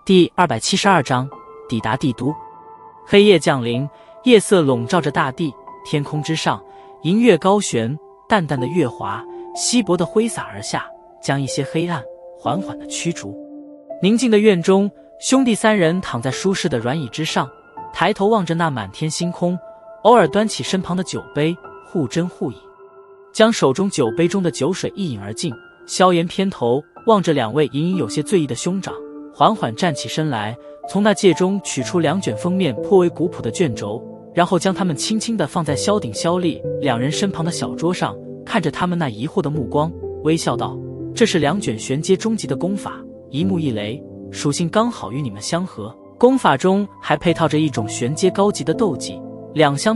第272章抵达帝都。黑夜降临，夜色笼罩着大地，天空之上，银月高悬，淡淡的月华稀薄地挥洒而下，将一些黑暗缓缓地驱逐。宁静的院中，兄弟三人躺在舒适的软椅之上，抬头望着那满天星空，偶尔端起身旁的酒杯，互斟互饮，将手中酒杯中的酒水一饮而尽。萧炎偏头望着两位隐隐有些醉意的兄长，缓缓站起身来，从那戒中取出2卷封面颇为古朴的卷轴，然后将它们轻轻地放在萧鼎、萧丽两人身旁的小桌上，看着他们那疑惑的目光，微笑道：“这是2卷玄阶中级的功法，一木一雷，属性刚好与你们相合。功法中还配套着一种玄阶高级的斗技，两相配